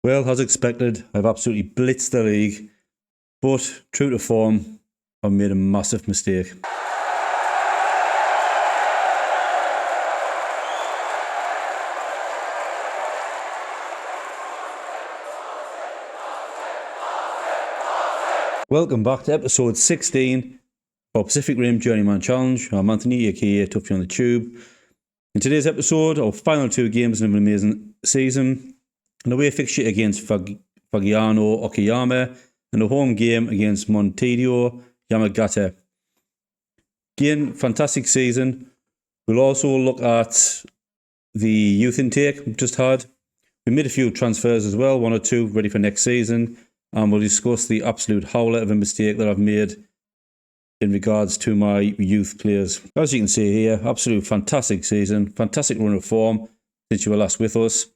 Well, as expected, I've absolutely blitzed the league, but true to form, I've made a massive mistake. Welcome back to episode 16 of Pacific Rim Journeyman Challenge. I'm Anthony, aka Tuffy on the Tube. In today's episode, our final two games in an amazing season, an away fixture against Fagiano Okayama, and a home game against Montedio Yamagata. Again, fantastic season. We'll also look at the youth intake we've just had. We made a few transfers as well, one or two ready for next season. And we'll discuss the absolute howler of a mistake that I've made in regards to my youth players. As you can see here, absolute fantastic season, fantastic run of form since you were last with us.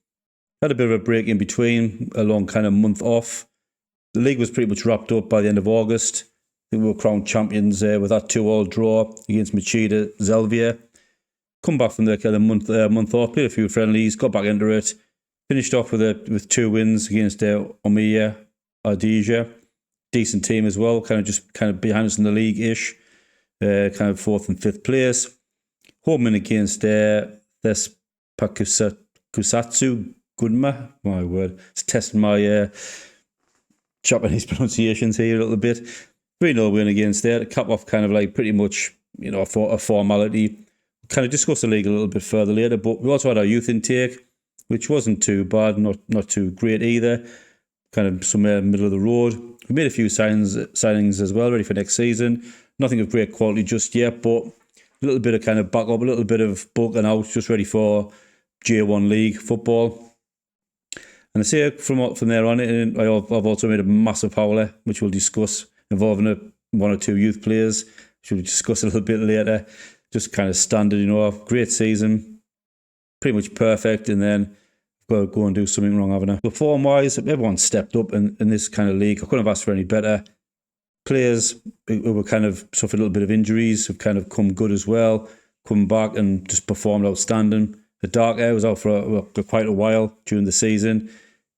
Had a bit of a break in between, a long kind of month off. The league was pretty much wrapped up by the end of August. I think we were crowned champions with that 2-2 draw against Machida Zelvia. Come back from the kind of month off, played a few friendlies, got back into it. Finished off with 2 wins against Omiya Ardija. Decent team as well, kind of behind us in the league-ish. Kind of 4th and 5th place. Home win against Thespa Kusatsu Gunma. My word, it's testing my Japanese pronunciations here a little bit. 3-0 win against there to cap off kind of like pretty much, a formality. Kind of discuss the league a little bit further later, but we also had our youth intake, which wasn't too bad, not too great either. Kind of somewhere middle of the road. We made a few signings as well, ready for next season. Nothing of great quality just yet, but a little bit of kind of backup, a little bit of bulking out, just ready for J1 League football. And I say from there on, I've also made a massive howler, which we'll discuss, involving one or two youth players, which we'll discuss a little bit later. Just kind of standard, great season, pretty much perfect, and then go and do something wrong, haven't I? But form-wise, everyone stepped up in this kind of league. I couldn't have asked for any better. Players who were kind of suffered a little bit of injuries have kind of come good as well, come back and just performed outstanding. The Dark Air was out for quite a while during the season.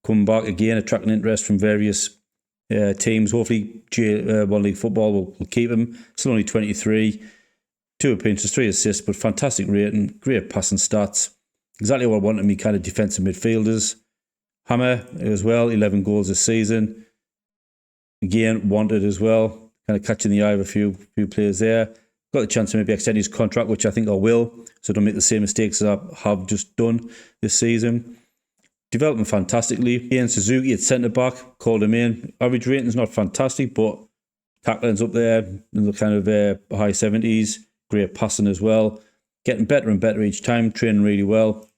Come back again, attracting interest from various teams. Hopefully, J1 League football will keep him. Still only 23. 2 appearances, 3 assists, but fantastic rating, great passing stats. Exactly what I wanted me kind of defensive midfielders. Hammer as well, 11 goals this season. Again, wanted as well. Kind of catching the eye of a few players there. Got the chance to maybe extend his contract, which I think I will. So don't make the same mistakes as I have just done this season. Developing fantastically. Ian Suzuki at centre-back, called him in. Average rating's not fantastic, but tackling's up there in the kind of high 70s. Great passing as well. Getting better and better each time, training really well.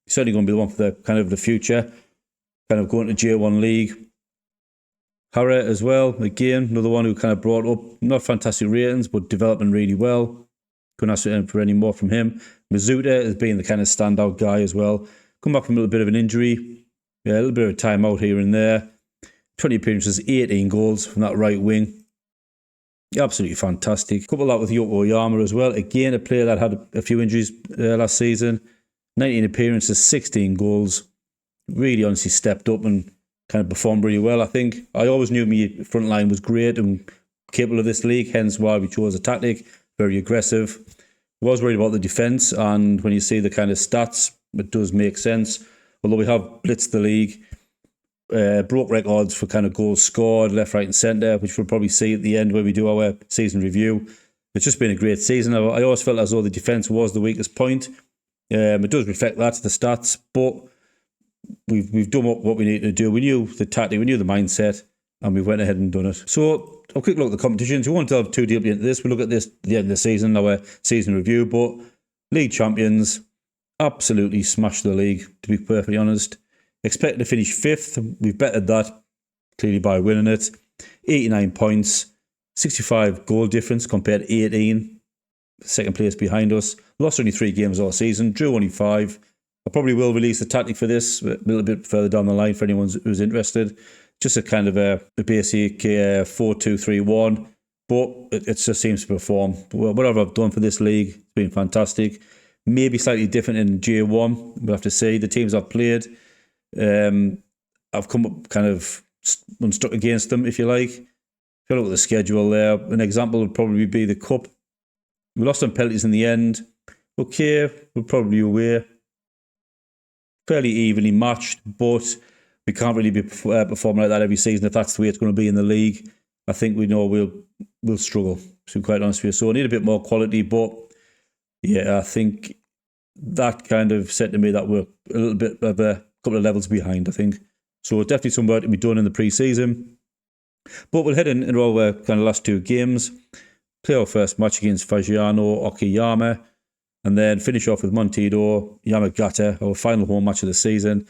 Certainly going to be the one for the kind of the future. Kind of going to J1 League. Hara as well, again, another one who kind of brought up, not fantastic ratings, but developing really well. Couldn't ask for any more from him. Mizuta has been the kind of standout guy as well. Come back from a little bit of an injury. Yeah, a little bit of a timeout here and there. 20 appearances, 18 goals from that right wing. Absolutely fantastic. Couple that with Yokoyama as well. Again, a player that had a few injuries last season. 19 appearances, 16 goals. Really honestly stepped up and kind of performed really well, I think. I always knew my front line was great and capable of this league, hence why we chose a tactic. Very aggressive. Was worried about the defence, and when you see the kind of stats, it does make sense. Although we have blitzed the league. Broke records for kind of goals scored, left, right and centre, which we'll probably see at the end when we do our season review. It's just been a great season. I always felt as though the defence was the weakest point. It does reflect that to the stats, but we've done what we needed to do. We knew the tactic, we knew the mindset, and we went ahead and done it. So a quick look at the competitions. We won't delve too deeply into this. We'll look at this at the end of the season, our season review, but league champions absolutely smashed the league, to be perfectly honest. Expected to finish 5th. We've bettered that clearly by winning it. 89 points, 65 goal difference compared to 18. Second place behind us. Lost only 3 games all season. Drew only 5. I probably will release the tactic for this a little bit further down the line for anyone who's interested. Just a kind of a basic 4-2-3-1. But it just seems to perform. Whatever I've done for this league, it's been fantastic. Maybe slightly different in J1. We'll have to see. The teams I've played. I've come up kind of unstuck against them, if you like. If you look at the schedule there, an example would probably be the Cup. We lost on penalties in the end. Okay, we're probably away. Fairly evenly matched, but we can't really be performing like that every season. If that's the way it's going to be in the league, I think we know we'll struggle, to be quite honest with you. So we need a bit more quality, but yeah, I think that kind of said to me that we're a little bit of a couple of levels behind, I think. So definitely some work to be done in the pre-season. But we'll head into our kind of last two games. Play our first match against Fagiano Okayama, and then finish off with Montedo Yamagata, our final home match of the season.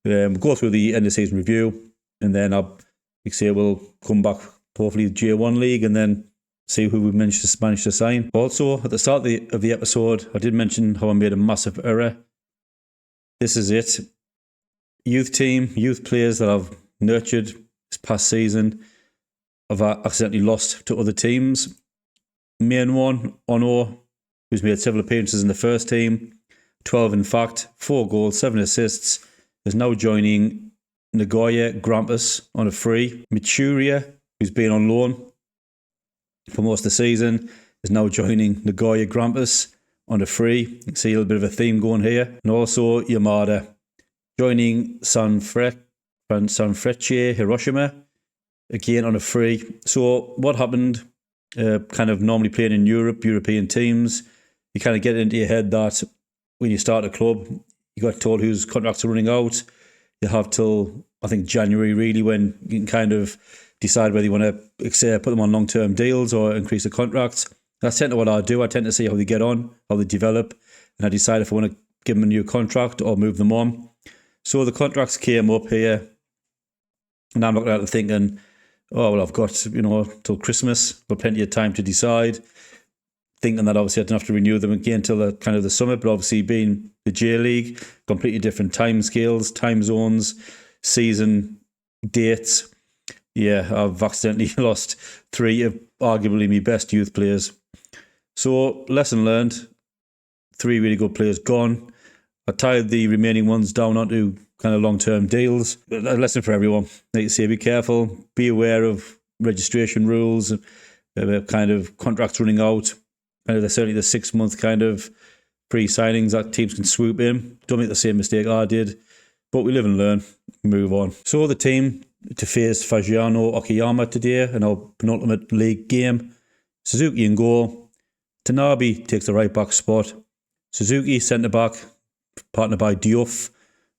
We'll go through the end of season review, and then we'll come back hopefully the J1 League, and then see who we managed to sign. Also, at the start of the episode, I did mention how I made a massive error. This is it. Youth players that I've nurtured this past season, I've accidentally lost to other teams. Main one, Ono, who's made several appearances in the first team, 12 in fact, 4 goals, 7 assists, is now joining Nagoya Grampus on a free. Michuria, who's been on loan for most of the season, is now joining Nagoya Grampus on a free. You can see a little bit of a theme going here. And also Yamada joining Sanfrecce Hiroshima, again on a free. So what happened, kind of normally playing in European teams, you kind of get it into your head that when you start a club, you got told whose contracts are running out. You have till, I think, January really, when you can kind of decide whether you want to put them on long-term deals or increase the contracts. That's tend to what I do. I tend to see how they get on, how they develop, and I decide if I want to give them a new contract or move them on. So the contracts came up here, and I'm looking at it thinking, oh, well, I've got, till Christmas, got plenty of time to decide. Thinking that obviously I don't have to renew them again until the summer, but obviously being the J League, completely different time scales, time zones, season dates. Yeah, I've accidentally lost 3 of arguably my best youth players. So, lesson learned, 3 really good players gone. I tied the remaining ones down onto kind of long-term deals. A lesson for everyone. Like you say, be careful, be aware of registration rules, kind of contracts running out. Kind of certainly the 6-month kind of pre-signings that teams can swoop in. Don't make the same mistake I did, but we live and learn, move on. So the team to face Fagiano Okayama today in our penultimate league game. Suzuki in goal. Tanabe takes the right back spot. Suzuki centre back, partnered by Diouf.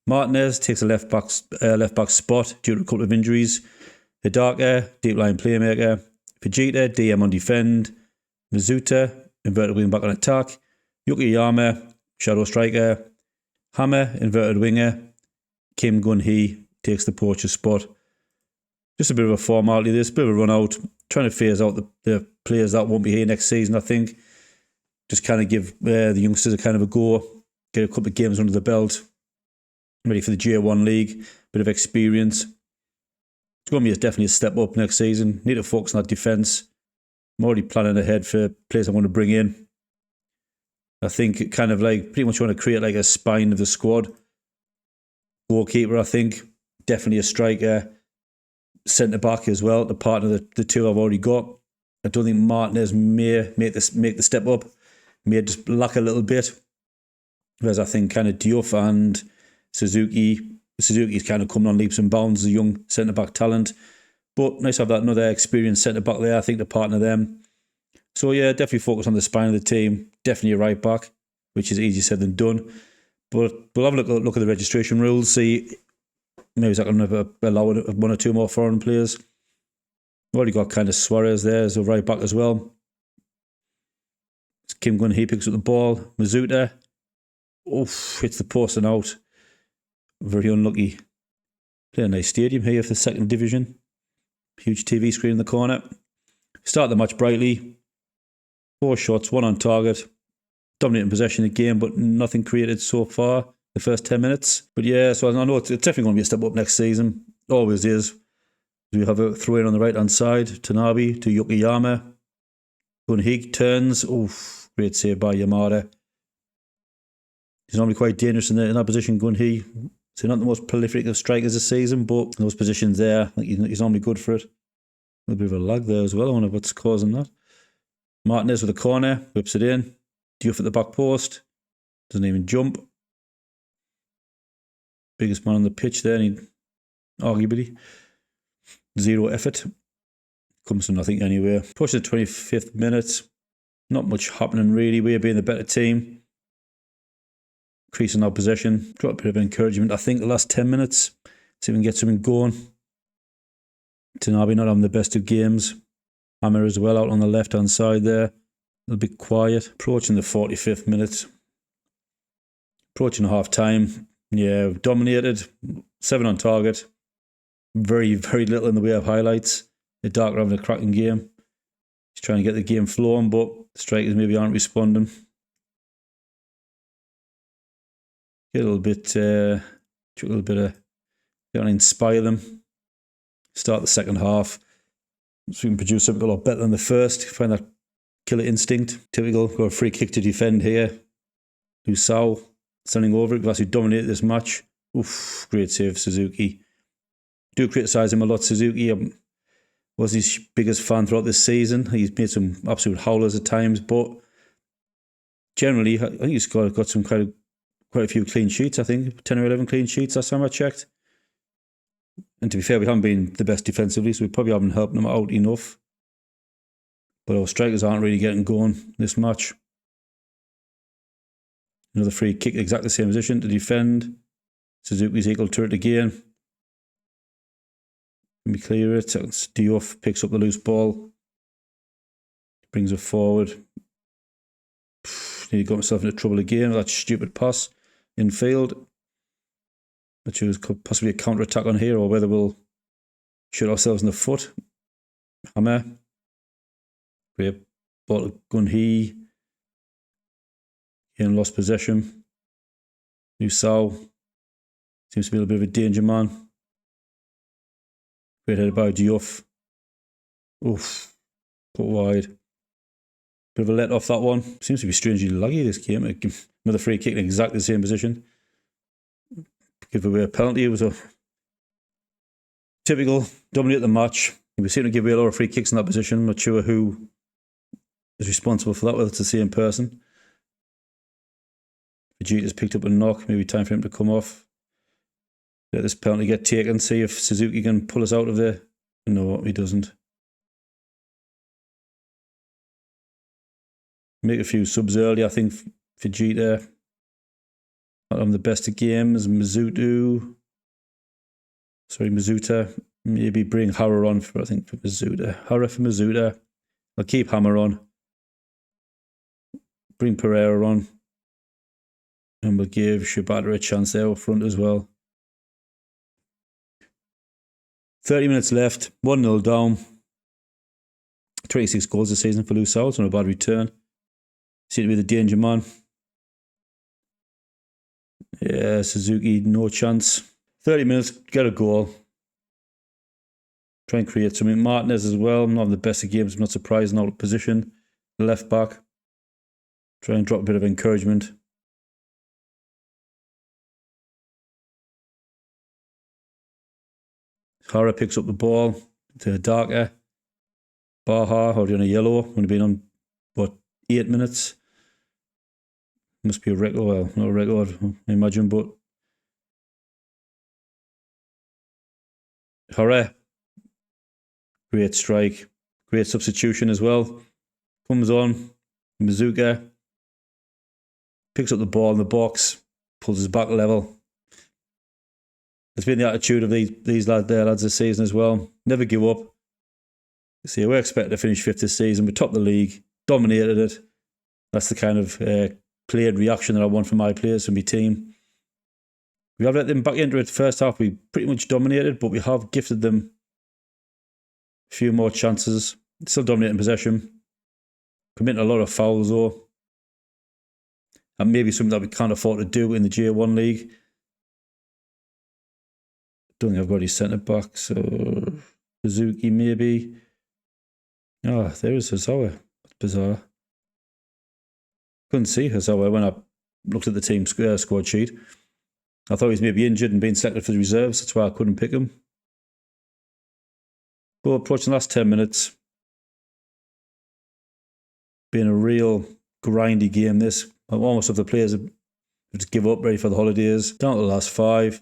Martinez takes a left back spot due to a couple of injuries. Hidaka, deep line playmaker. Fujita, DM on defend. Mizuta, inverted wing back on attack. Yukiyama, shadow striker. Hammer, inverted winger. Kim Gun-hee takes the poacher spot. Just a bit of a formality this, bit of a run out. Trying to phase out the players that won't be here next season, I think. Just kind of give the youngsters a kind of a go. Get a couple of games under the belt. Ready for the J1 League. Bit of experience. It's going to be definitely a step up next season. Need to focus on that defence. I'm already planning ahead for players I want to bring in. I think kind of like pretty much want to create like a spine of the squad. Goalkeeper, I think. Definitely a striker. Centre back as well, to partner the 2 I've already got. I don't think Martinez may make the step up. May just lack a little bit. Whereas I think kind of Diouf and Suzuki's kind of coming on leaps and bounds as a young centre back talent. But nice to have that another experienced centre back there, I think, to partner them. So yeah, definitely focus on the spine of the team. Definitely a right back, which is easier said than done. But we'll have a look at the registration rules, see maybe is that going to allow 1 or 2 more foreign players. We've already got kind of Suarez there as a right back as well. Kim Gun-hee picks up the ball. Mizuta, hits the post and out. Very unlucky. Play a nice stadium here for the 2nd division. Huge TV screen in the corner. Start the match brightly. 4 shots, 1 on target. Dominating possession of the game, but nothing created so far the first 10 minutes. But yeah, so I know it's definitely going to be a step up next season. Always is. We have a throw in on the right-hand side. Tanabe to Yukiyama. Gun-hee turns. Great save by Yamada. He's normally quite dangerous in that position, Gun-hee. So not the most prolific of strikers this season, but those positions there, I think he's normally good for it. A little bit of a lag there as well. I wonder what's causing that. Martinez with a corner, whips it in. Diouf at the back post. Doesn't even jump. Biggest man on the pitch there, and he, arguably, zero effort. Comes to nothing anyway. Push the 25th minute. Not much happening really. We're being the better team. Increasing our possession. Got a bit of encouragement, I think, the last 10 minutes. See if we can get something going. Tanabe not having the best of games. Hammer as well out on the left-hand side there. A little bit quiet. Approaching the 45th minute. Approaching half-time. Yeah, dominated. 7 on target. Very, very little in the way of highlights. The Dark are having a cracking game. He's trying to get the game flowing, but the strikers maybe aren't responding. Get a little bit of, going to inspire them. Start the second half. So we can produce something a lot better than the first. Find that killer instinct. Typical. Got a free kick to defend here. Lusau standing over it. We've actually dominated this match. Oof, great save, Suzuki. Do criticise him a lot, Suzuki. Was his biggest fan throughout this season. He's made some absolute howlers at times, but generally, I think he's got some quite a few clean sheets. I think 10 or 11 clean sheets last time I checked. And to be fair, we haven't been the best defensively, so we probably haven't helped them out enough. But our strikers aren't really getting going this match. Another free kick, exactly the same position to defend. Suzuki's equal to it again. Let me clear it. Diouf picks up the loose ball. Brings it forward. Nearly got myself into trouble again with that stupid pass in field. Which was possibly a counter-attack on here, or whether we'll shoot ourselves in the foot. Hammer. Great ball to Gunhee. Again, lost possession. Lusau. Seems to be a little bit of a danger man. Great header by Diouf. Oof. Put wide. Bit of a let off that one. Seems to be strangely laggy this game. Another free kick in exactly the same position. Give away a penalty. It was a typical dominate the match. We seem to give away a lot of free kicks in that position. I'm not sure who is responsible for that, whether it's the same person. Vegeta's picked up a knock. Maybe time for him to come off. Let this penalty get taken. See if Suzuki can pull us out of there. No, he doesn't. Make a few subs early, I think. Vegeta not having the best of games. Mizuta. Maybe bring Hara on for Mizuta. Hara for Mizuta. I'll keep Hammer on. Bring Pereira on. And we'll give Shibata a chance there up front as well. 30 minutes left. 1-0 down. 26 goals this season for Lusau. It's not a bad return. Seem to be the danger man. Yeah, Suzuki, no chance. 30 minutes, get a goal. Try and create something. Martinez as well. I'm not having the best of games. I'm not surprised. Out of position. The left back. Try and drop a bit of encouragement. Hara picks up the ball to Darker. Baha already on a yellow. Only been on, 8 minutes? Must be a record. Well, not a record, I imagine, but Hara. Great strike. Great substitution as well. Comes on. Mizuka. Picks up the ball in the box. Pulls his back level. It's been the attitude of these lads this season as well. Never give up. See, we're expected to finish 5th this season. We topped the league, dominated it. That's the kind of play and reaction that I want from my players, from my team. We have let them back into it. First half, we pretty much dominated, but we have gifted them a few more chances. Still dominating possession. Committing a lot of fouls though. And maybe something that we can't afford to do in the J1 league. Don't think I've got his centre back, so Suzuki maybe. Oh, there is Hazawa. That's bizarre. Couldn't see Hazawa when I looked at the team squad sheet. I thought he was maybe injured and being selected for the reserves. That's why I couldn't pick him. But approaching the last 10 minutes, being a real grindy game, this. Almost of the players have just give up, ready for the holidays. Down to the last 5.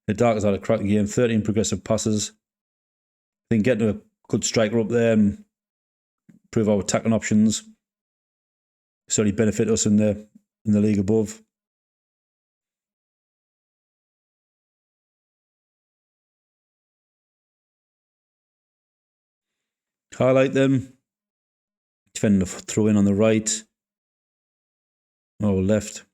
The Darkers had a cracking game, 13 progressive passes. I think getting a good striker up there and improve our attacking options certainly benefit us in the league above. Highlight them. Defending the throw in on the right. Or left.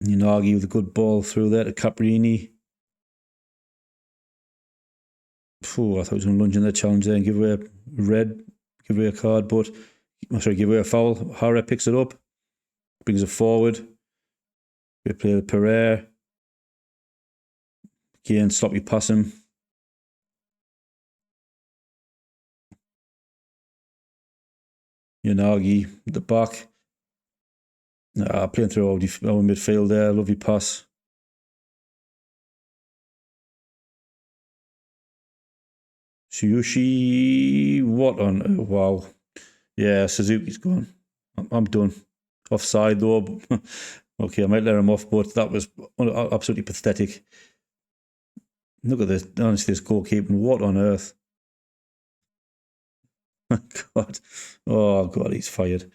Unagi with a good ball through there to Caprini. I thought he was going to lunge in the challenge there and give away a red, give away a card, but give away a foul. Hara picks it up, brings it forward. We play the Pereira. Again, sloppy passing. Yanagi at the back. Playing through our midfield there. Lovely pass. Tsuyushi. What on? Wow. Yeah, Suzuki's gone. I'm done. Offside though. Okay, I might let him off, but that was absolutely pathetic. Look at this. Honestly, this goalkeeping. What on earth? God. Oh, God, he's fired.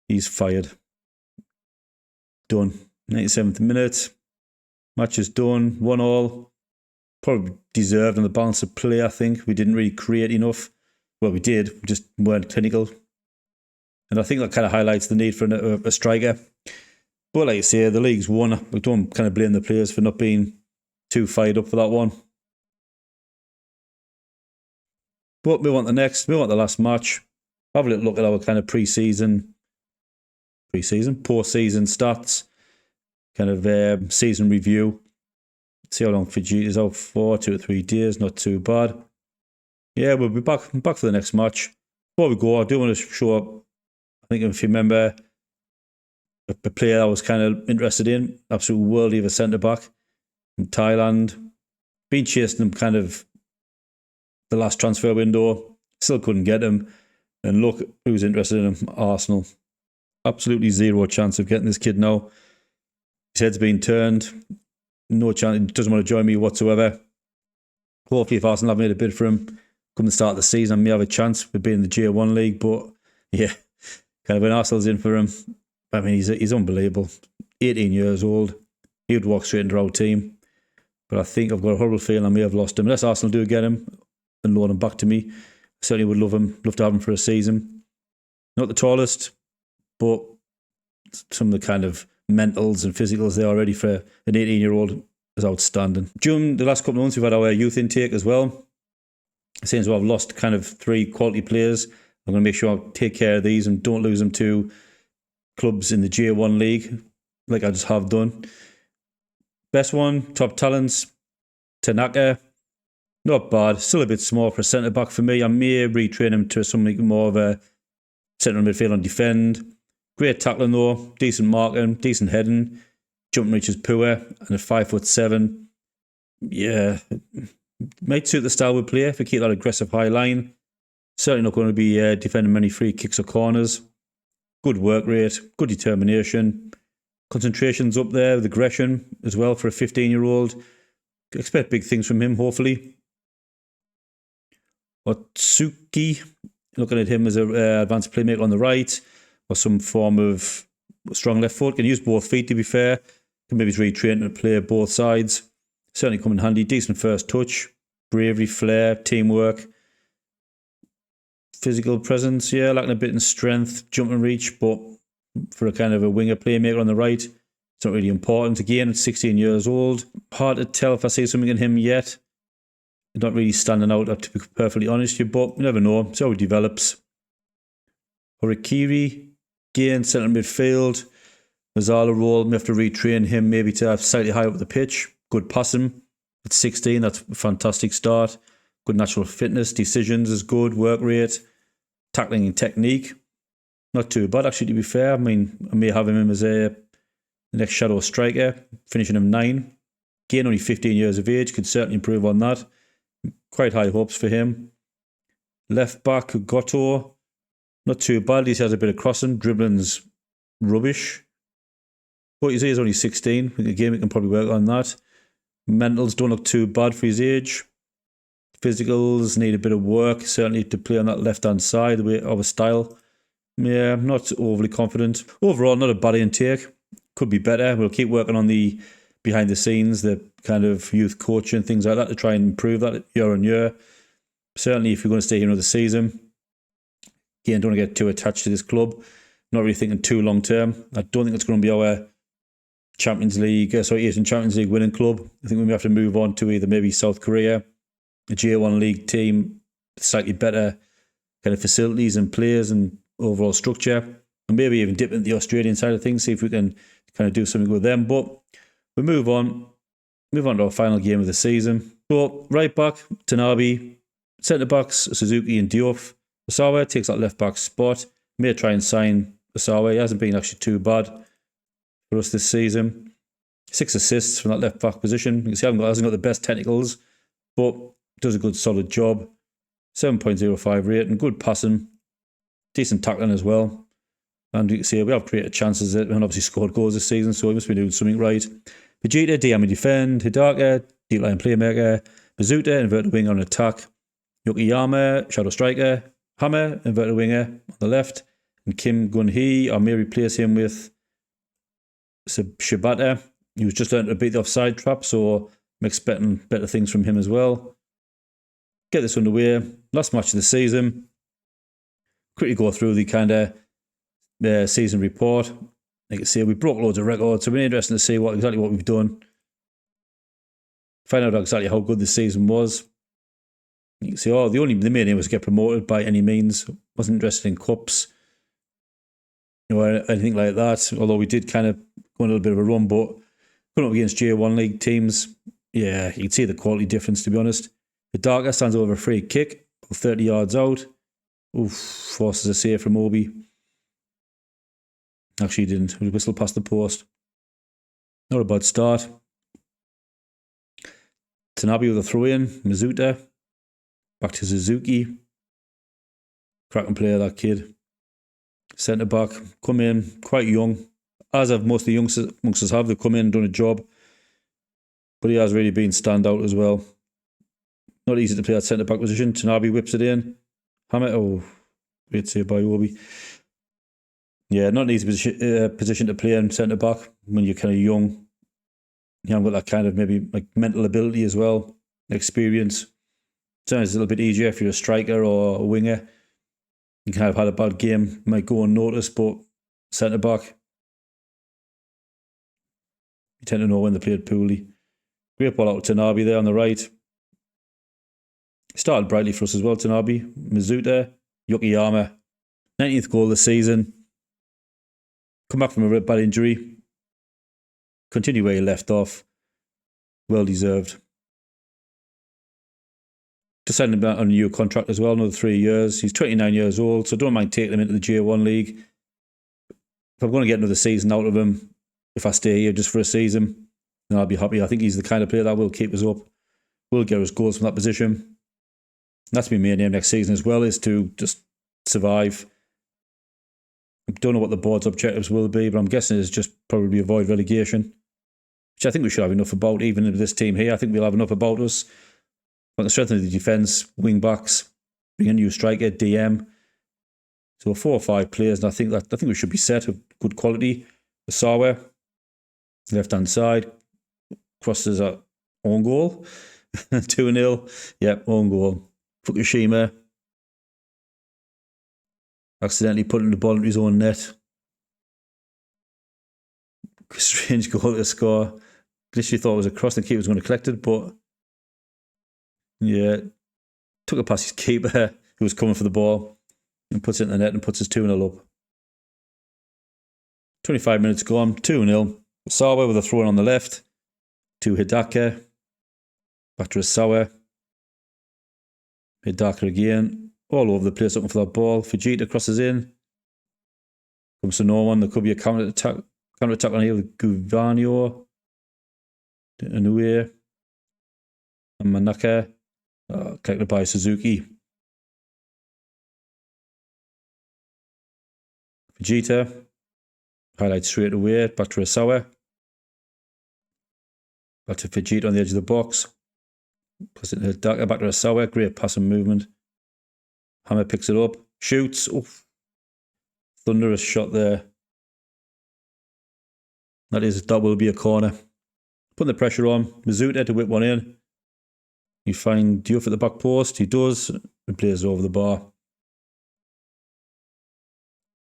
He's fired. Done. 97th minute. Match is done. 1-1. Probably deserved on the balance of play, I think. We didn't really create enough. Well, we did. We just weren't clinical. And I think that kind of highlights the need for a striker. But like I say, the league's won. I don't kind of blame the players for not being too fired up for that one. But we want the last match. Have a little look at our kind of postseason stats, kind of season review. See how long Fiji is out for, 2 or 3 days, not too bad. Yeah, we'll be back for the next match. Before we go, I do want to show up, I think if you remember, a player I was kind of interested in, absolute worldie of a centre-back from Thailand. Been chasing him kind of the last transfer window, still couldn't get him. And look who's interested in him, Arsenal. Absolutely zero chance of getting this kid now. His head's been turned. No chance. He doesn't want to join me whatsoever. Hopefully, if Arsenal have made a bid for him, come the start of the season, I may have a chance of being in the J1 league. But yeah, kind of when Arsenal's in for him, I mean, he's unbelievable. 18 years old. He would walk straight into our team. But I think I've got a horrible feeling I may have lost him. Unless Arsenal do get him and loan him back to me, I certainly would love to have him for a season. Not the tallest, but some of the kind of mentals and physicals they are ready for an 18-year-old is outstanding. During the last couple of months, we've had our youth intake as well. Since I've lost kind of 3 quality players, I'm going to make sure I take care of these and don't lose them to clubs in the J1 league, like I just have done. Best one, top talents, Tanaka. Not bad, still a bit small for a centre-back for me. I may retrain him to something more of a centre midfield and defend. Great tackling though, decent marking, decent heading. Jumping reach is poor, and at 5'7". Yeah, might suit the style we play if we keep that aggressive high line. Certainly not going to be defending many free kicks or corners. Good work rate, good determination. Concentration's up there with aggression as well for a 15-year-old. Expect big things from him, hopefully. Otsuki, looking at him as an advanced playmaker on the right, or some form of strong left foot. Can use both feet, to be fair. Can maybe retrain to play both sides. Certainly come in handy. Decent first touch. Bravery, flair, teamwork. Physical presence, yeah, lacking a bit in strength, jump and reach, but for a kind of a winger playmaker on the right, it's not really important. Again, at 16 years old. Hard to tell if I see something in him yet. Not really standing out, to be perfectly honest with you, but you never know. See how he develops. Horikiri, again, centre midfield. Mazzala role, may have to retrain him maybe to have slightly higher up the pitch. Good passing at 16, that's a fantastic start. Good natural fitness, decisions is good, work rate, tackling and technique. Not too bad, actually, to be fair. I mean, I may have him as a The next shadow striker, finishing him 9. Again, only 15 years of age, could certainly improve on that. Quite high hopes for him. Left back, Goto. Not too bad. He has a bit of crossing. Dribbling's rubbish. But you see, he's only 16. Again, we can probably work on that. Mentals don't look too bad for his age. Physicals need a bit of work, certainly to play on that left-hand side, the way of a style. Yeah, I'm not overly confident. Overall, not a bad intake. Could be better. We'll keep working on the behind the scenes, the kind of youth coaching, things like that, to try and improve that year on year. Certainly, if you're going to stay here another season, again, don't want to get too attached to this club. Not really thinking too long term. I don't think it's going to be our Champions League, Asian Champions League winning club. I think we may have to move on to either maybe South Korea, a J1 league team, slightly better kind of facilities and players and overall structure, and maybe even dip into the Australian side of things, see if we can kind of do something with them. But we move on to our final game of the season. So right back, Tanabe, centre backs, Suzuki and Diop. Osawa takes that left back spot. May try and sign Osawa. He hasn't been actually too bad for us this season. 6 assists from that left back position. You can see he hasn't got the best technicals, but does a good solid job. 7.05 rating, good passing, decent tackling as well. And you can see we have created chances and obviously scored goals this season, so he must be doing something right. Vegeta, DM and defend. Hidaka, deep line playmaker. Mizuta, inverted winger on attack. Yokiyama, shadow striker. Hammer, inverted winger on the left. And Kim Gun-hee, I may replace him with Shibata. He was just learning to beat the offside trap, so I'm expecting better things from him as well. Get this underway. Last match of the season. Quickly go through the kind of season report. You can see we broke loads of records, so it'll be interesting to see exactly what we've done. Find out exactly how good the season was. You can see, the main aim was to get promoted by any means. Wasn't interested in cups, or anything like that. Although we did kind of go on a little bit of a run, but going up against J1 league teams, yeah, you can see the quality difference, to be honest. The Darker stands over a free kick, 30 yards out. Oof, forces a save from Obi. Actually, he didn't. We whistled past the post. Not a bad start. Tanabe with a throw in. Mizuta. Back to Suzuki. Cracking player, that kid. Centre back. Come in. Quite young. As have most of the youngsters have. They've come in and done a job. But he has really been standout as well. Not easy to play that centre back position. Tanabe whips it in. Hammer. Oh, great save by Obi. Yeah, not an easy position to play in centre back when you're kind of young. You haven't got that kind of maybe like mental ability as well, experience. Sometimes it's a little bit easier if you're a striker or a winger. You kind of had a bad game, might go unnoticed, but centre back, you tend to know when they played poorly. Great ball out to Tanabe there on the right. Started brightly for us as well, Tanabe. Mizuta, Yokiyama. 19th goal of the season. Come back from a bad injury. Continue where he left off. Well deserved. Just signed him on a new contract as well, another 3 years. He's 29 years old, so don't mind taking him into the J1 league. If I'm going to get another season out of him, if I stay here just for a season, then I'll be happy. I think he's the kind of player that will keep us up. Will get us goals from that position. That's my main aim next season as well, is to just survive. I don't know what the board's objectives will be, but I'm guessing it's just probably avoid relegation, which I think we should have enough about. Even with this team here, I think we'll have enough about us. Want to strengthen the defence, wing backs, bring a new striker, DM. So 4 or 5 players, and I think we should be set with good quality. Osawa, left hand side, crosses at own goal, 2-0. Yep, own goal. Fukushima accidentally putting the ball into his own net. Strange goal to score. Literally thought it was a cross, the keeper was going to collect it, but yeah, took it past his keeper who was coming for the ball and puts it in the net and puts us 2-0 up. 25 minutes gone, 2-0. Osawa with a throw in on the left to Hidaka. Back to Osawa. Hidaka again. All over the place looking for that ball. Vegeta crosses in. Comes to no one. There could be a counter attack. Counter attack on here with Guvanio, Anue, and Manaka. Collected by Suzuki. Vegeta. Highlight straight away. Back to Rasawa. Back to Vegeta on the edge of the box. Plus it Darker. Back to Rasawa. Great passing movement. Hammer picks it up. Shoots. Oof. Thunderous shot there. That will be a corner. Putting the pressure on. Mizuta to whip one in. You find Diouf at the back post. He does. He plays over the bar.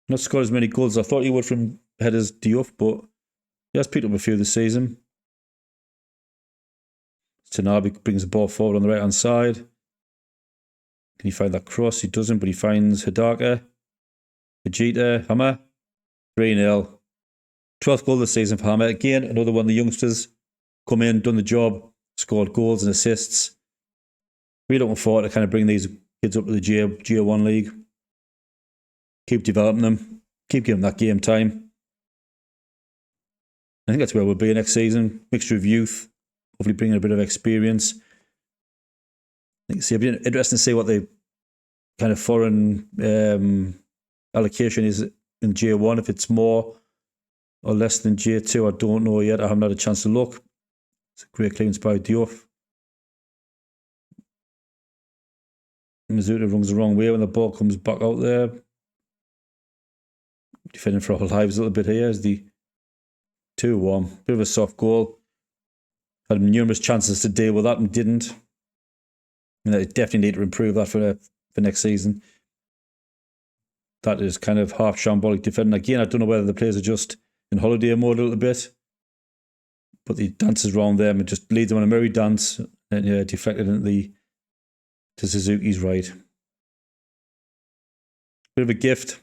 Not scored as many goals as I thought he would from headers Diouf, but he has picked up a few this season. Tanabe brings the ball forward on the right hand side. Can he find that cross? He doesn't, but he finds Hidaka. Vegeta, Hammer. 3-0. 12th goal this season for Hammer. Again, another one of the youngsters come in, done the job, scored goals and assists. Really looking forward to kind of bring these kids up to the G1 League. Keep developing them. Keep giving them that game time. I think that's where we'll be next season. Mixture of youth. Hopefully bringing a bit of experience. I think it'll be interesting to see what the kind of foreign allocation is in J1. If it's more or less than J2, I don't know yet. I haven't had a chance to look. It's a great clearance by Diouf. Mizuta runs the wrong way when the ball comes back out there. Defending for our lives a little bit here is the 2-1. Bit of a soft goal. Had numerous chances to deal with that and didn't. They definitely need to improve that for next season. That is kind of half shambolic defending. Again, I don't know whether the players are just in holiday mode a little bit. But the dances around them and just leads them on a merry dance and deflected into to Suzuki's right. Bit of a gift.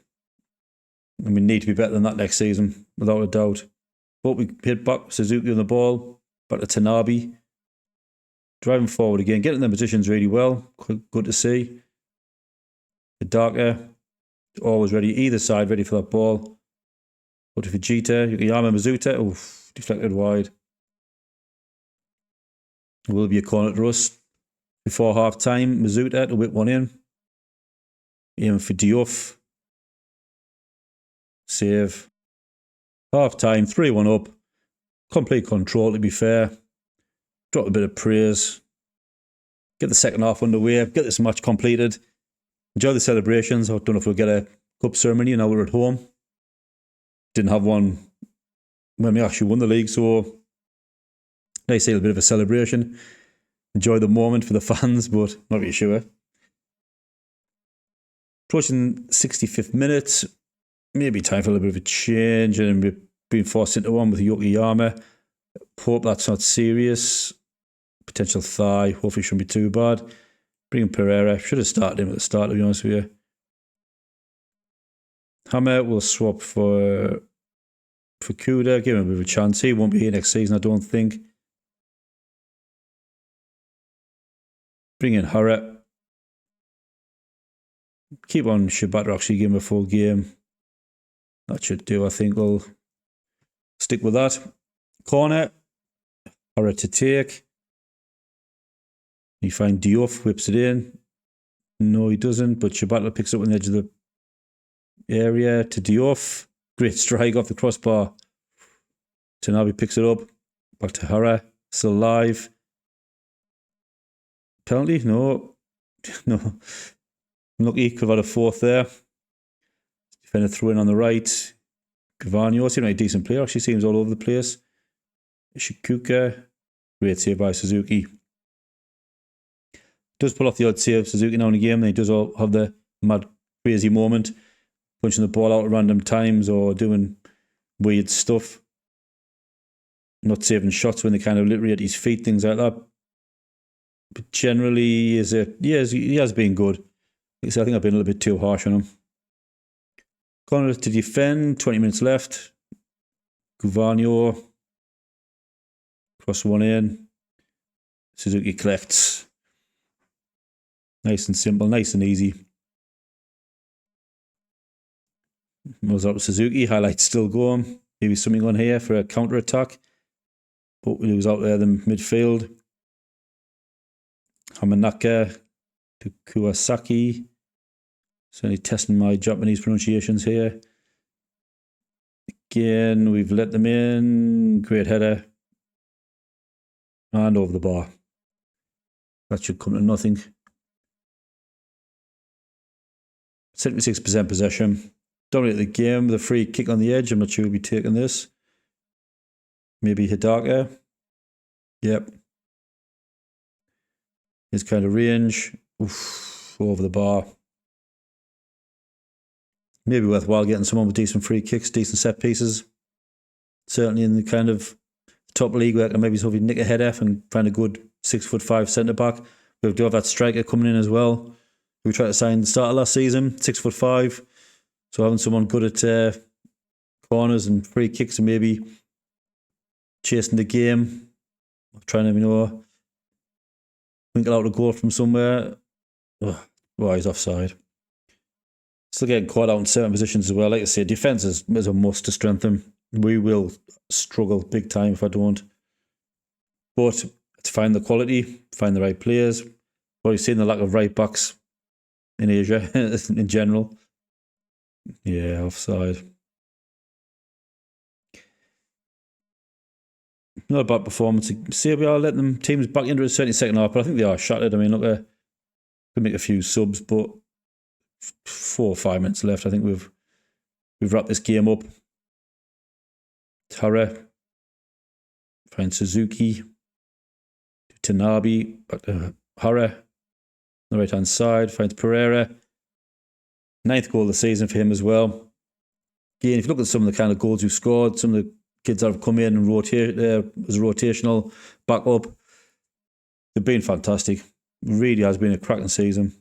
And we need to be better than that next season, without a doubt. But we hit back Suzuki on the ball. Back to Tanabe. Driving forward again. Getting their positions really well. Quite good to see. The Darker. Always ready. Either side ready for that ball. Go to Vegeta. Yukiyama Mizuta. Oof. Deflected wide. It will be a corner to us. Before half time, Mizuta to whip one in. Aiming for Diouf. Save. Half time, 3-1 up. Complete control, to be fair. Drop a bit of praise. Get the second half underway. Get this match completed. Enjoy the celebrations. I don't know if we'll get a cup ceremony now we're at home. Didn't have one when we actually won the league, so nice a little bit of a celebration. Enjoy the moment for the fans, but not really sure. Approaching 65th minute. Maybe time for a little bit of a change, and we're being forced into one with Yokoyama. Hope that's not serious. Potential thigh. Hopefully shouldn't be too bad. Bring in Pereira. Should have started him at the start, to be honest with you. Hammer will swap for Kuda. Give him a bit of a chance. He won't be here next season, I don't think. Bring in Hara. Keep on Shibata, actually give him a full game. That should do, I think. We'll stick with that. Corner. Hara to take. You find Diouf, whips it in. No, he doesn't, but Shibata picks up on the edge of the area to Diouf. Great strike off the crossbar. Tanabe picks it up. Back to Hara. Still alive. Penalty? No. No. Unlucky. Could have had a fourth there. Defender throw in on the right. Guvanio seems like a decent player. Actually seems all over the place. Shikuka. Great save by Suzuki. Does pull off the odd save Suzuki now and again. And he does all have the mad crazy moment. Punching the ball out at random times or doing weird stuff. Not saving shots when they kind of literally at his feet, things like that. But generally, he has been good. I think I've been a little bit too harsh on him. Corner to defend, 20 minutes left. Guvanio. Cross one in. Suzuki collects. Nice and simple, nice and easy. Moves up to Suzuki, highlights still going. maybe something on here for a counter-attack. But he was out there in midfield. Hamanaka to Kuwasaki. Certainly testing my Japanese pronunciations here. Again, we've let them in. Great header. And over the bar. That should come to nothing. 76% possession. Dominate the game with a free kick on the edge. I'm not sure we'll be taking this. Maybe Hidaka. Yep. His kind of range. Oof, over the bar. Maybe worthwhile getting someone with decent free kicks, decent set pieces. Certainly in the kind of top league where I can maybe sort of nick a head off and find a good 6'5" centre back. We do have that striker coming in as well. We tried to sign the start of last season, 6'5". So having someone good at corners and free kicks and maybe chasing the game, trying to, winkle out a goal from somewhere. Oh, he's offside. Still getting caught out in certain positions as well. Like I say, defence is a must to strengthen. We will struggle big time if I don't. But to find the quality, find the right players. Well, you've seen the lack of right backs in Asia in general. Yeah, offside. Not a bad performance. See, we are letting them teams back into it certainly second half, but I think they are shattered. I mean, look, could make a few subs, but 4 or 5 minutes left. I think we've wrapped this game up. Tara, find Suzuki, Tanabe, back to Hara, on the right hand side, finds Pereira. 9th goal of the season for him as well. Again, if you look at some of the kind of goals we've scored, some of the kids that have come in and rotate as a rotational backup, they've been fantastic. Really has been a cracking season.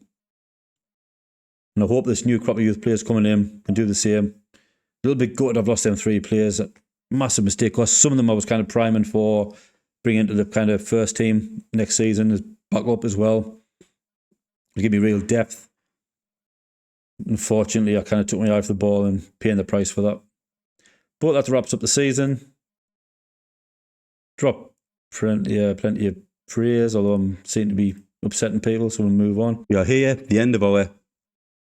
And I hope this new crop of youth players coming in can do the same. A little bit gutted I've lost them 3 players. Massive mistake, because some of them I was kind of priming for bringing into the kind of first team next season as backup as well. It'll give me real depth. Unfortunately, I kind of took my eye off the ball and paying the price for that. But that wraps up the season. Drop plenty of praise, although I'm seem to be upsetting people, so we'll move on. We are here, the end of our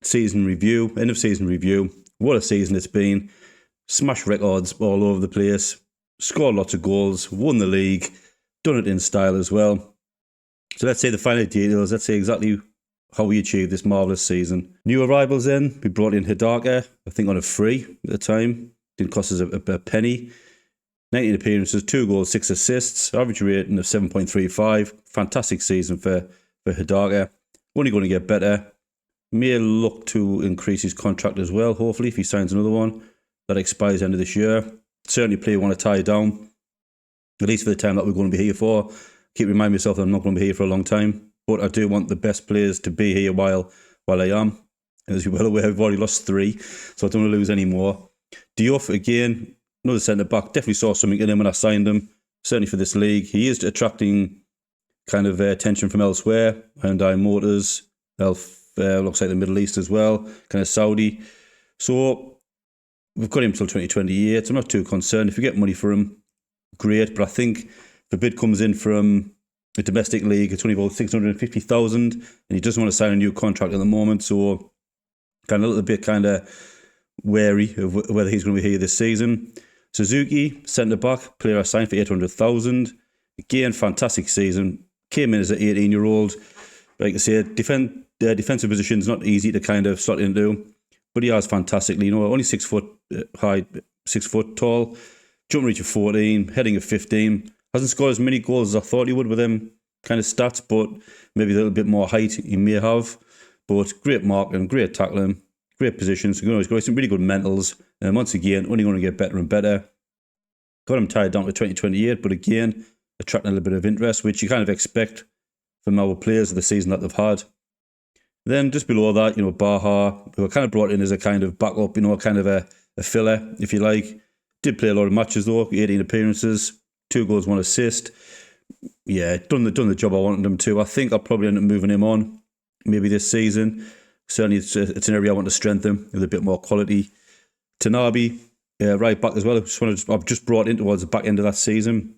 season review, end of season review. What a season it's been. Smashed records all over the place. Scored lots of goals. Won the league. Done it in style as well. So let's say the final details. Let's say exactly how we achieved this marvellous season. New arrivals then. We brought in Hidaka, I think on a free at the time. Didn't cost us a penny. 19 appearances, 2 goals, 6 assists. Average rating of 7.35. Fantastic season for Hidaka. Only going to get better. May look to increase his contract as well, hopefully, if he signs another one. That expires end of this year. Certainly a player want to tie down, at least for the time that we're going to be here for. Keep reminding myself that I'm not going to be here for a long time, but I do want the best players to be here while I am. As you're well aware, we've already lost 3, so I don't want to lose any more. Diouf, again, another centre-back. Definitely saw something in him when I signed him, certainly for this league. He is attracting kind of attention from elsewhere. Hyundai Motors, looks like the Middle East as well, kind of Saudi. So we've got him till 2028, so I'm not too concerned. If you get money for him, great. But I think if a bid comes in from a domestic league, it's only about 650,000, and he doesn't want to sign a new contract at the moment. So kind of a little bit kind of wary of whether he's going to be here this season. Suzuki, centre-back, player I signed for 800,000. Again, fantastic season. Came in as an 18-year-old. Like I said, defensive position is not easy to kind of slot into, but he has fantastically. Only 6 foot high, 6 foot tall, jump reach of 14, heading of 15. Hasn't scored as many goals as I thought he would with them kind of stats, but maybe a little bit more height he may have. But great marking, great tackling, great positions. He's got some really good mentals. And once again, only going to get better and better. Got him tied down to 2028, but again, attracting a little bit of interest, which you kind of expect from our players of the season that they've had. Then just below that, Baha, who were kind of brought in as a kind of backup, kind of a filler, if you like. Did play a lot of matches though, 18 appearances, 2 goals, 1 assist. Yeah, done the job I wanted him to. I think I'll probably end up moving him on maybe this season. Certainly it's an area I want to strengthen with a bit more quality. Tanabe, right back as well. I've just brought in towards the back end of that season.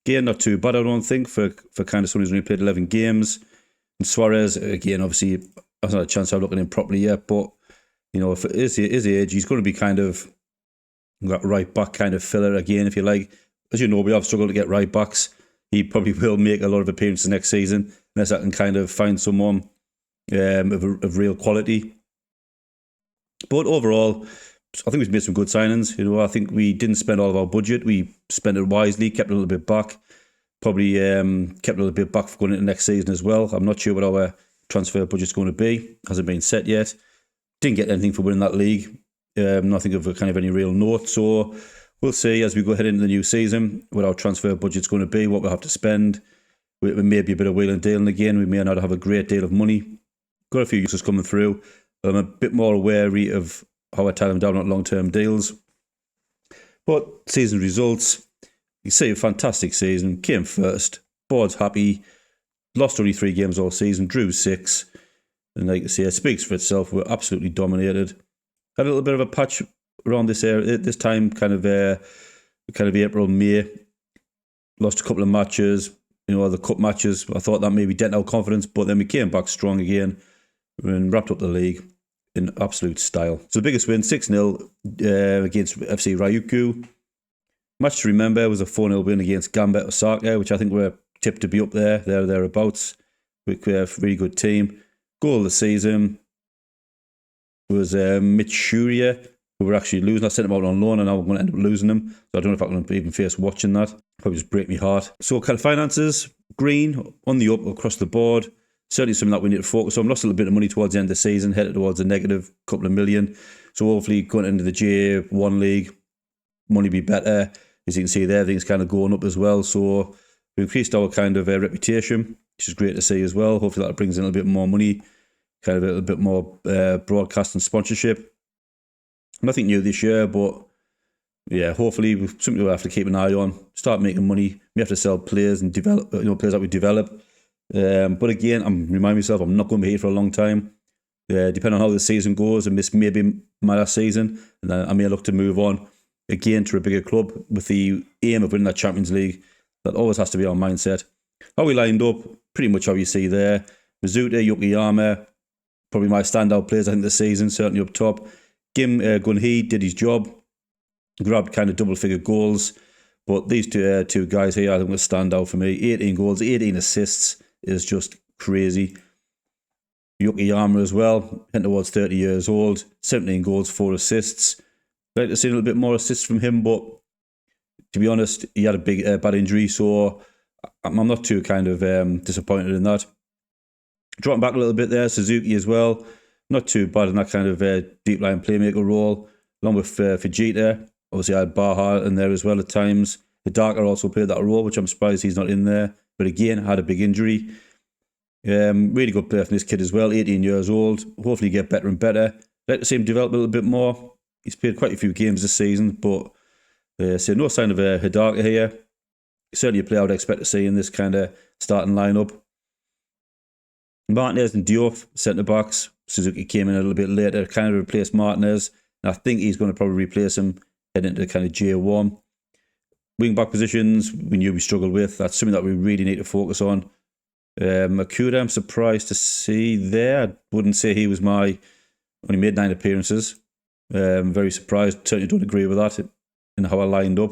Again, not too bad, I don't think, for kind of someone who's only played 11 games. And Suarez, again, obviously, I've not had a chance of looking at him properly yet, but, you know, if it is his age, he's going to be kind of that right back kind of filler again, if you like. As you know, we have struggled to get right backs. He probably will make a lot of appearances next season, unless I can kind of find someone of real quality. But overall, I think we've made some good signings. You know, I think we didn't spend all of our budget. We spent it wisely, kept a little bit back. Probably kept a little bit back for going into next season as well. I'm not sure what our transfer budget's going to be. Hasn't been set yet. Didn't get anything for winning that league. Nothing of kind of any real note. So we'll see as we go ahead into the new season what our transfer budget's going to be, what we'll have to spend. We may be a bit of wheeling and dealing again. We may not have a great deal of money. Got a few users coming through. I'm a bit more wary of how I tie them down on long-term deals. But season results, you see a fantastic season. Came first. Board's happy. Lost only 3 games all season. Drew 6. And like I say, it speaks for itself. We're absolutely dominated. Had a little bit of a patch around this area, this time, kind of April, May. Lost a couple of matches, you know, the cup matches. I thought that maybe dent our confidence, but then we came back strong again and wrapped up the league in absolute style. So the biggest win, 6-0 against FC Ryukyu. Match to remember was a 4-0 win against Gambit Osaka, which I think were tipped to be up there, thereabouts. We're a really good team. Goal of the season was Mitsuria, who were actually losing. I sent him out on loan and now I'm going to end up losing them. So I don't know if I can even face watching that. Probably just break my heart. So kind of finances, green, on the up across the board. Certainly something that we need to focus on. Lost a little bit of money towards the end of the season, headed towards a negative couple of million. So hopefully going into the J1 league, money be better. As you can see there, everything's kind of going up as well. So we increased our kind of reputation, which is great to see as well. Hopefully that brings in a little bit more money, kind of a little bit more broadcast and sponsorship. Nothing new this year, but yeah, hopefully something we'll have to keep an eye on. Start making money. We have to sell players and develop, players that we develop. But again, I'm reminding myself I'm not going to be here for a long time. Depending on how the season goes, and this may be my last season, and then I may look to move on again to a bigger club with the aim of winning that Champions League. That always has to be our mindset. How we lined up, pretty much how you see there. Mizuta, Yokoyama, probably my standout players I think this season, certainly up top. Kim Gunhee did his job, grabbed kind of double-figure goals. But these two guys here, I think, will stand out for me. 18 goals, 18 assists is just crazy. Yokoyama as well, heading towards 30 years old. 17 goals, 4 assists. I'd like to see a little bit more assists from him, but to be honest, he had a big bad injury, so I'm not too kind of disappointed in that. Dropping back a little bit there, Suzuki as well. Not too bad in that kind of deep line playmaker role, along with Fujita. Obviously, I had Baha in there as well at times. Hidaka also played that role, which I'm surprised he's not in there. But again, had a big injury. Really good player from this kid as well, 18 years old. Hopefully get better and better. I'd like to see him develop a little bit more. He's played quite a few games this season, but so no sign of Hidaka here. Certainly a player I would expect to see in this kind of starting lineup. Martinez and Diop, centre-backs. Suzuki came in a little bit later, kind of replaced Martinez. And I think he's going to probably replace him heading into kind of J1. Wing-back positions, we knew we struggled with. That's something that we really need to focus on. Makuda, I'm surprised to see there. I wouldn't say he was only made 9 appearances. Very surprised. Certainly don't agree with that in how I lined up.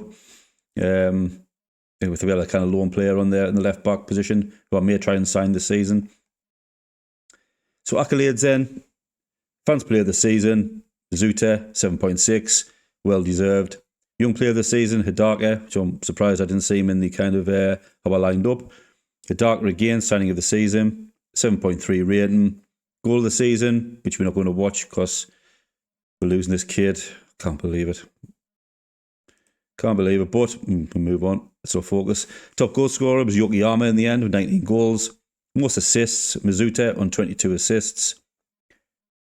With the other kind of lone player on there in the left-back position, who I may try and sign this season. So accolades then. Fans player of the season, Zuta, 7.6. Well deserved. Young player of the season, Hidaka, which I'm surprised I didn't see him in the kind of how I lined up. Hidaka again, signing of the season, 7.3 rating. Goal of the season, which we're not going to watch because we're losing this kid. Can't believe it. But we'll move on. So focus. Top goal scorer was Yokoyama in the end with 19 goals. Most assists, Mizuta on 22 assists.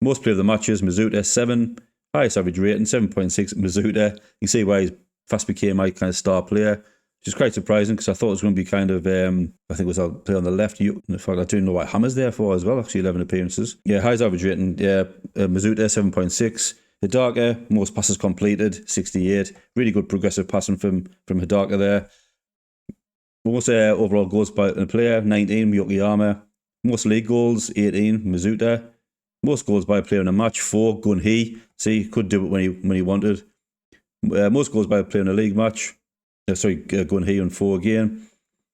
Most player of the matches, Mizuta, 7. Highest average rating, 7.6 Mizuta. You can see why he fast became my kind of star player, which is quite surprising because I thought it was going to be kind of, I think it was a player on the left. In fact, I don't know what Hammer's there for as well, actually 11 appearances. Yeah, highest average rating, Mizuta, 7.6. Hidaka, most passes completed, 68. Really good progressive passing from Hidaka there. Most overall goals by a player, 19, Yokoyama. Most league goals, 18, Mizuta. Most goals by a player in a match, 4, Gun-hee. See, could do it when he wanted. Most goals by a player in a league match. Gun-hee on 4 again.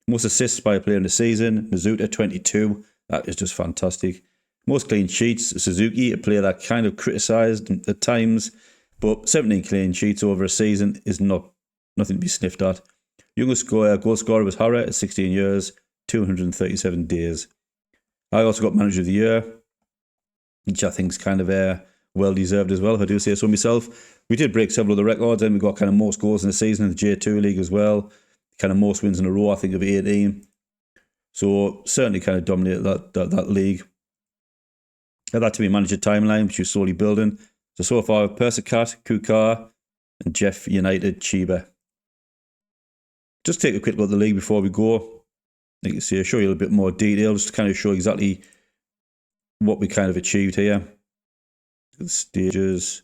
Most assists by a player in the season, Mizuta, 22. That is just fantastic. Most clean sheets, Suzuki, a player that kind of criticised at times, but 17 clean sheets over a season is nothing to be sniffed at. Youngest goal scorer was Hara at 16 years, 237 days. I also got Manager of the Year, which I think is kind of well deserved as well, if I do say so myself. We did break several of the records, and we got kind of most goals in the season in the J2 League as well. Kind of most wins in a row, I think, of 18. So certainly kind of dominated that league. That to be manager timeline, which was slowly building. So far, Persicat, Kukar, and Jeff United Chiba. Just take a quick look at the league before we go. You can see, I'll show you a little bit more detail, just to kind of show exactly what we kind of achieved here. The stages,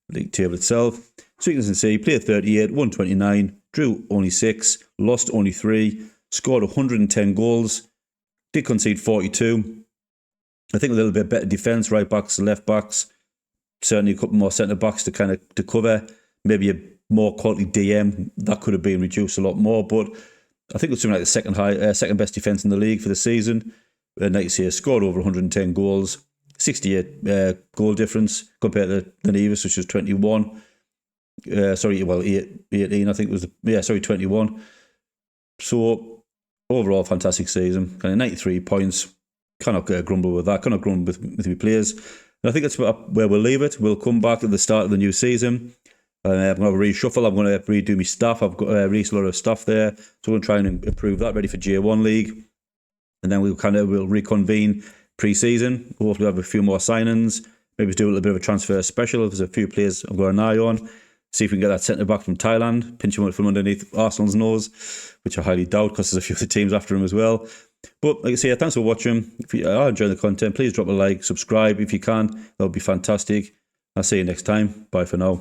league table itself. So you can see, played 38, won 29, drew only 6, lost only 3, scored 110 goals, did concede 42. I think a little bit better defence, right backs, left backs, certainly a couple more centre backs to cover, maybe a more quality DM that could have been reduced a lot more, but I think it was something like the second best defence in the league for the season. Next year scored over 110 goals, 68 goal difference compared to the Nevis, which was 21. 18 I think it was 21. So overall fantastic season, kind of 93 points. Cannot grumble with that. Cannot grumble with my players. And I think that's where we'll leave it. We'll come back at the start of the new season. I'm going to have a reshuffle. I'm going to redo my staff. I've got released a lot of stuff there. So we're going to try and improve that, ready for J1 League. And then we'll reconvene pre-season. Hopefully have a few more signings. Maybe do a little bit of a transfer special if there's a few players I've got an eye on. See if we can get that centre back from Thailand, pinch him from underneath Arsenal's nose, which I highly doubt because there's a few other teams after him as well. But like I say, thanks for watching. If you are enjoying the content, please drop a like, subscribe if you can. That would be fantastic. I'll see you next time. Bye for now.